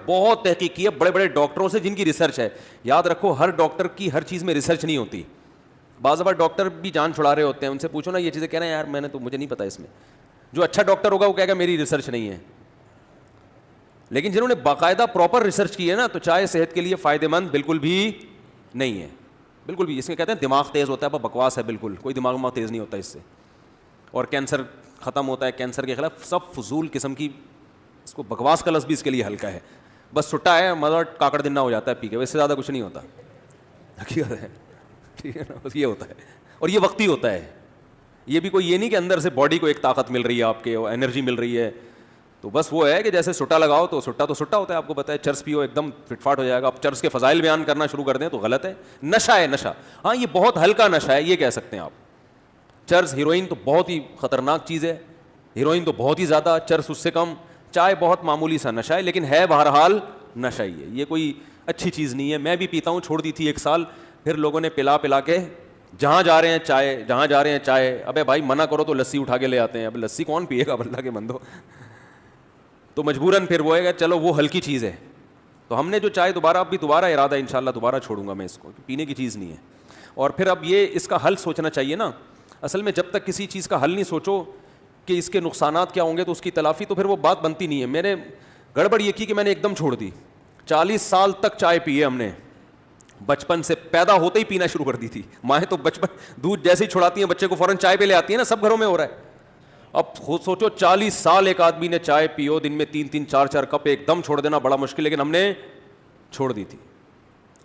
بہت تحقیق کی ہے بڑے بڑے ڈاکٹروں سے جن کی ریسرچ ہے. یاد رکھو ہر ڈاکٹر کی ہر چیز میں ریسرچ نہیں ہوتی. بعض بار ڈاکٹر بھی جان چھڑا رہے ہوتے ہیں, ان سے پوچھو نا یہ چیزیں, کہہ رہے ہیں یار میں نے تو مجھے نہیں پتا اس میں. جو اچھا ڈاکٹر ہوگا وہ کہے گا میری ریسرچ نہیں ہے. لیکن جنہوں نے باقاعدہ پراپر ریسرچ کی ہے نا, تو چائے صحت کے لیے فائدہ مند بالکل بھی نہیں ہے, بالکل بھی. اس میں کہتے ہیں دماغ تیز ہوتا ہے, بکواس ہے بالکل, کوئی دماغ تیز نہیں ہوتا اس سے. اور کینسر ختم ہوتا ہے, کینسر کے خلاف سب فضول قسم کی, اس کو بکواس کا لفظ بھی اس کے لیے ہلکا ہے. بس چھٹا ہے مزہ کاکڑ دنہ ہو جاتا ہے پی کے, ویسے زیادہ کچھ نہیں ہوتا. حقیقت ہے, ٹھیک ہے نا, بس یہ ہوتا ہے. اور یہ وقتی ہوتا ہے, یہ بھی کوئی یہ نہیں کہ اندر سے باڈی کو ایک طاقت مل رہی ہے آپ کے, انرجی مل رہی ہے. تو بس وہ ہے کہ جیسے سٹا لگاؤ تو سٹا ہوتا ہے, آپ کو پتا ہے. چرس پیو ایک دم فٹ فاٹ ہو جائے گا. اب چرس کے فضائل بیان کرنا شروع کر دیں تو غلط ہے. نشہ ہے نشہ, ہاں یہ بہت ہلکا نشہ ہے یہ کہہ سکتے ہیں آپ. چرس, ہیروئن تو بہت ہی خطرناک چیز ہے, ہیروئن تو بہت ہی زیادہ, چرس اس سے کم. چائے بہت معمولی سا نشہ ہے, لیکن ہے بہرحال نشہ ہی ہے. یہ کوئی اچھی چیز نہیں ہے. میں بھی پیتا ہوں, چھوڑ دی تھی 1 سال, پھر لوگوں نے پلا کے جہاں جا رہے ہیں چائے. ابے بھائی منع کرو تو لسی اٹھا کے لے آتے ہیں. اب لسی کون پیے گا اللہ کے بندو. تو مجبوراً پھر وہ ہے کہ چلو وہ ہلکی چیز ہے. تو ہم نے جو چائے دوبارہ ارادہ ہے انشاءاللہ دوبارہ چھوڑوں گا میں اس کو, پینے کی چیز نہیں ہے. اور پھر اب یہ اس کا حل سوچنا چاہیے نا. اصل میں جب تک کسی چیز کا حل نہیں سوچو کہ اس کے نقصانات کیا ہوں گے تو اس کی تلافی, تو پھر وہ بات بنتی نہیں ہے. میں نے گڑبڑ یہ کی کہ میں نے ایک دم چھوڑ دی. 40 سال تک چائے پی ہے ہم نے, بچپن سے, پیدا ہوتے ہی پینا شروع کر دی تھی. مائیں تو بچپن دودھ جیسے ہی چھڑاتی ہیں بچے کو فوراً چائے پہ لے آتی ہیں نا, سب گھروں میں ہو رہا ہے. اب خود سوچو 40 سال ایک آدمی نے چائے پیو, دن میں 3-3 4-4 کپ, ایک دم چھوڑ دینا بڑا مشکل, لیکن ہم نے چھوڑ دی تھی.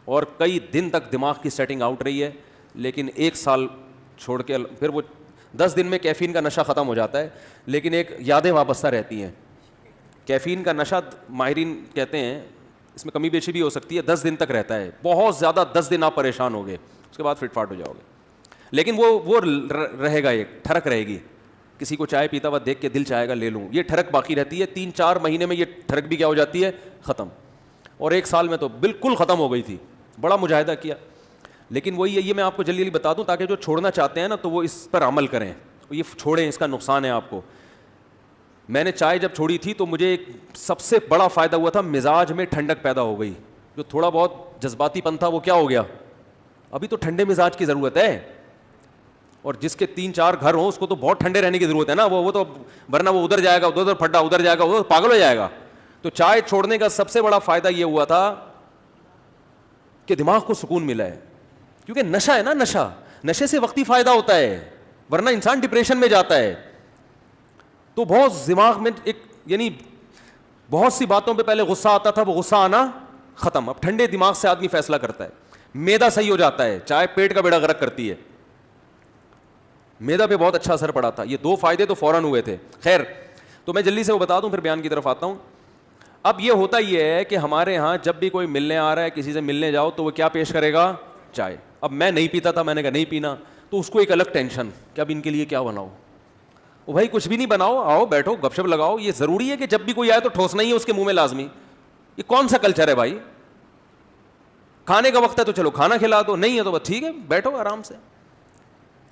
اور کئی دن تک دماغ کی سیٹنگ آؤٹ رہی ہے, لیکن 1 سال چھوڑ کے پھر وہ 10 دن میں کیفین کا نشہ ختم ہو جاتا ہے, لیکن ایک یادیں وابستہ رہتی ہیں. کیفین کا نشہ ماہرین کہتے ہیں اس میں کمی بیشی بھی ہو سکتی ہے, 10 دن تک رہتا ہے, بہت زیادہ 10 دن آپ پریشان ہو گئے, اس کے بعد فٹ فاٹ ہو جاؤ گے. لیکن وہ رہے گا, ایک ٹھڑک رہے گی. کسی کو چائے پیتا ہوا دیکھ کے دل چاہے گا لے لوں, یہ ٹھڑک باقی رہتی ہے. 3-4 مہینے میں یہ ٹھڑک بھی کیا ہو جاتی ہے, ختم. اور 1 سال میں تو بالکل ختم ہو گئی تھی, بڑا مجاہدہ کیا. لیکن وہی ہے, یہ میں آپ کو جلدی بتا دوں تاکہ جو چھوڑنا چاہتے ہیں نا تو وہ اس پر عمل کریں, یہ چھوڑیں, اس کا نقصان ہے آپ کو. میں نے چائے جب چھوڑی تھی تو مجھے ایک سب سے بڑا فائدہ ہوا تھا, مزاج میں ٹھنڈک پیدا ہو گئی. جو تھوڑا بہت جذباتی پن تھا وہ کیا ہو گیا. ابھی تو ٹھنڈے مزاج کی ضرورت ہے, اور جس کے 3-4 گھر ہوں اس کو تو بہت ٹھنڈے رہنے کی ضرورت ہے نا. وہ تو ورنہ وہ ادھر جائے گا, ادھر پھٹا, ادھر جائے گا, وہ پاگل ہو جائے گا. تو چائے چھوڑنے کا سب سے بڑا فائدہ یہ ہوا تھا کہ دماغ کو سکون ملا ہے, کیونکہ نشہ ہے نا, نشے سے وقتی فائدہ ہوتا ہے, ورنہ انسان ڈپریشن میں جاتا ہے. تو بہت دماغ میں ایک, یعنی بہت سی باتوں پہ پہلے غصہ آتا تھا, وہ غصہ آنا ختم. اب ٹھنڈے دماغ سے آدمی فیصلہ کرتا ہے, میدا صحیح ہو جاتا ہے. چائے پیٹ کا بیڑا غرق کرتی ہے, میدا پہ بہت اچھا اثر پڑا تھا. یہ 2 فائدے تو فوراً ہوئے تھے. خیر, تو میں جلدی سے وہ بتا دوں پھر بیان کی طرف آتا ہوں. اب یہ ہوتا یہ ہے کہ ہمارے ہاں جب بھی کوئی ملنے آ رہا ہے, کسی سے ملنے جاؤ تو وہ کیا پیش کرے گا, چائے. اب میں نہیں پیتا تھا, میں نے کہا نہیں پینا, تو اس کو ایک الگ ٹینشن کہ اب ان کے لیے کیا بناؤ. وہ بھائی کچھ بھی نہیں بناؤ, آؤ بیٹھو گپ شپ لگاؤ. یہ ضروری ہے کہ جب بھی کوئی آئے تو ٹھوسنا ہی ہے اس کے منہ میں لازمی. یہ کون سا کلچر ہے بھائی. کھانے کا وقت ہے تو چلو کھانا کھلا دو, نہیں ہے تو بس ٹھیک ہے بیٹھو آرام سے.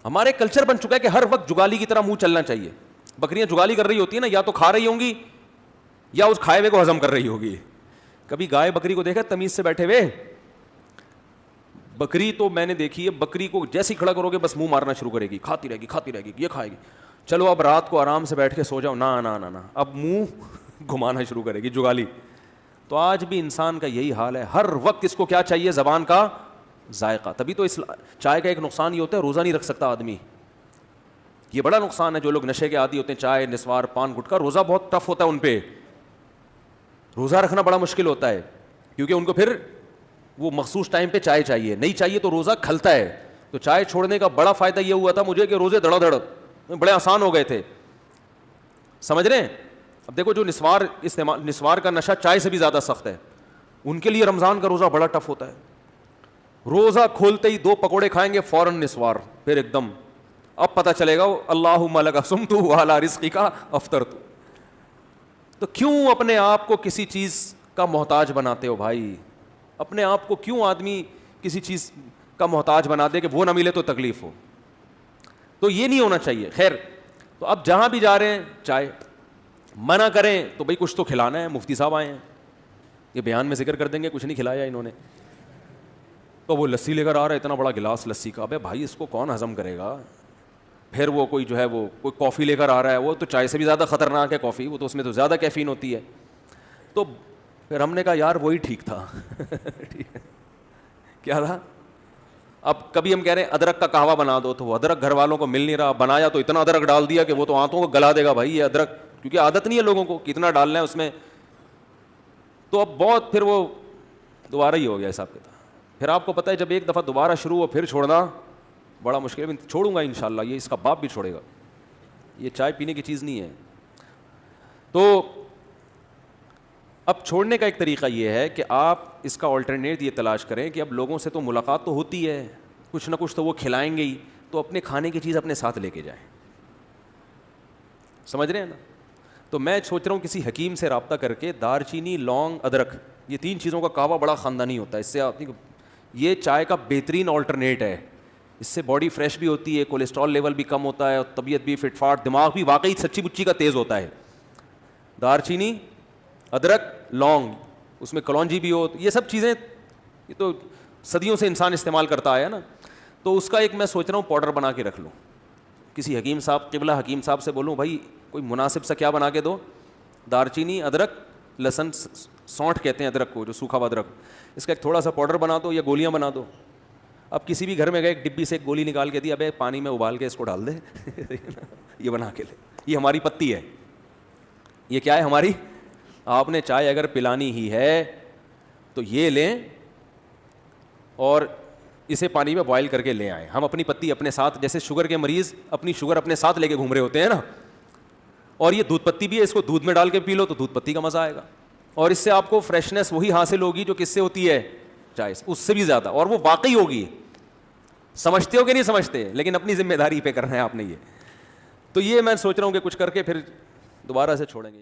ہمارے کلچر بن چکا ہے کہ ہر وقت جگالی کی طرح منہ چلنا چاہیے. بکریاں جگالی کر رہی ہوتی ہیں نا, یا تو کھا رہی ہوں گی یا اس کھائے ہوئے کو ہضم کر رہی ہوگی. کبھی گائے بکری کو دیکھا تمیز سے بیٹھے ہوئے؟ بکری تو میں نے دیکھی ہے, بکری کو جیسے کھڑا کرو گے بس منہ مارنا شروع کرے گی, کھاتی رہے گی, یہ کھائے گی. چلو اب رات کو آرام سے بیٹھ کے سو جاؤ, نا اب منہ گھمانا شروع کرے گی, جگالی. تو آج بھی انسان کا یہی حال ہے, ہر وقت اس کو کیا چاہیے, زبان کا ذائقہ. تبھی تو اس چائے کا ایک نقصان یہ ہوتا ہے, روزہ نہیں رکھ سکتا آدمی. یہ بڑا نقصان ہے. جو لوگ نشے کے عادی ہوتے ہیں, چائے, نسوار, پان گٹکا, روزہ بہت ٹف ہوتا ہے ان پہ. روزہ رکھنا بڑا مشکل ہوتا ہے, کیونکہ ان کو پھر وہ مخصوص ٹائم پہ چائے چاہیے, نہیں چاہیے تو روزہ کھلتا ہے. تو چائے چھوڑنے کا بڑا فائدہ یہ ہوا تھا مجھے کہ روزے دڑا دڑ بڑے آسان ہو گئے تھے. سمجھ رہے ہیں؟ اب دیکھو جو نسوار کا نشہ چائے سے بھی زیادہ سخت ہے, ان کے لیے رمضان کا روزہ بڑا ٹف ہوتا ہے. روزہ کھولتے ہی 2 پکوڑے کھائیں گے فوراً نسوار, پھر ایک دم اب پتہ چلے گا اللہم لک صمت وعلی رزقک افطرت. تو کیوں اپنے آپ کو کسی چیز کا محتاج بناتے ہو بھائی؟ اپنے آپ کو کیوں آدمی کسی چیز کا محتاج بنا دے کہ وہ نہ ملے تو تکلیف ہو؟ تو یہ نہیں ہونا چاہیے. خیر, تو اب جہاں بھی جا رہے ہیں چائے, منع کریں تو بھائی کچھ تو کھلانا ہے, مفتی صاحب آئے ہیں, یہ بیان میں ذکر کر دیں گے کچھ نہیں کھلایا انہوں نے. تو وہ لسی لے کر آ رہا ہے, اتنا بڑا گلاس لسی کا. ابے بھائی اس کو کون ہضم کرے گا؟ پھر وہ کوئی جو ہے وہ کوئی کافی لے کر آ رہا ہے, وہ تو چائے سے بھی زیادہ خطرناک ہے کافی, وہ تو اس میں تو زیادہ کیفین ہوتی ہے. تو پھر ہم نے کہا یار وہی ٹھیک تھا. ٹھیک ہے, کیا تھا؟ اب کبھی ہم کہہ رہے ہیں ادرک کا قہوہ بنا دو, تو وہ ادرک گھر والوں کو مل نہیں رہا, بنایا تو اتنا ادرک ڈال دیا کہ وہ تو آنتوں کو گلا دے گا بھائی یہ ادرک, کیونکہ عادت نہیں ہے لوگوں کو کتنا ڈالنا ہے اس میں. تو اب بہت پھر وہ دوبارہ ہی ہو گیا حساب کتاب. پھر آپ کو پتہ ہے جب ایک دفعہ دوبارہ شروع ہو پھر چھوڑنا بڑا مشکل ہے. چھوڑوں گا انشاءاللہ, یہ اس کا باپ بھی چھوڑے گا. یہ چائے پینے کی چیز نہیں ہے. تو اب چھوڑنے کا ایک طریقہ یہ ہے کہ آپ اس کا آلٹرنیٹ یہ تلاش کریں کہ اب لوگوں سے تو ملاقات تو ہوتی ہے, کچھ نہ کچھ تو وہ کھلائیں گے ہی, تو اپنے کھانے کی چیز اپنے ساتھ لے کے جائیں. سمجھ رہے ہیں نا؟ تو میں سوچ رہا ہوں کسی حکیم سے رابطہ کر کے دار چینی, لونگ, ادرک, یہ 3 چیزوں کا قہوہ بڑا خاندانی ہوتا ہے. اس سے آپ یہ چائے کا بہترین آلٹرنیٹ ہے. اس سے باڈی فریش بھی ہوتی ہے, کولیسٹرول لیول بھی کم ہوتا ہے, اور طبیعت بھی فٹ فاٹ, دماغ بھی واقعی سچی بچی کا تیز ہوتا ہے. دار چینی, ادرک, لونگ, اس میں کلونجی بھی ہو, یہ سب چیزیں یہ تو صدیوں سے انسان استعمال کرتا آیا نا. تو اس کا ایک میں سوچ رہا ہوں پاؤڈر بنا کے رکھ لوں. کسی حکیم صاحب, قبلہ حکیم صاحب سے بولوں بھائی کوئی مناسب سا کیا بنا کے دو, دار چینی, ادرک, لہسن, سونٹھ کہتے ہیں ادرک کو, جو سوکھا ہوا ادرک, اس کا ایک تھوڑا سا پاؤڈر بنا دو یا گولیاں بنا دو. اب کسی بھی گھر میں گئے ایک ڈبی سے ایک گولی نکال کے دی, ابے پانی میں ابال کے اس کو ڈال دے, یہ بنا کے لے. یہ ہماری پتی ہے, یہ کیا ہے ہماری. آپ نے چائے اگر پلانی ہی ہے تو یہ لیں اور اسے پانی میں بوائل کر کے لے آئیں. ہم اپنی پتی اپنے ساتھ, جیسے شوگر کے مریض اپنی شوگر اپنے ساتھ لے کے گھوم رہے ہوتے ہیں نا, اور یہ دودھ پتی بھی ہے, اس کو دودھ میں ڈال کے پی لو تو دودھ پتی کا مزہ آئے گا, اور اس سے آپ کو فریشنس وہی حاصل ہوگی جو کس سے ہوتی ہے, چائے سے, اس سے بھی زیادہ, اور وہ واقعی ہوگی. سمجھتے ہو کہ نہیں سمجھتے, لیکن اپنی ذمہ داری پہ کرنا ہے آپ نے یہ. تو یہ میں سوچ رہا ہوں کہ کچھ کر کے پھر دوبارہ سے چھوڑیں گے.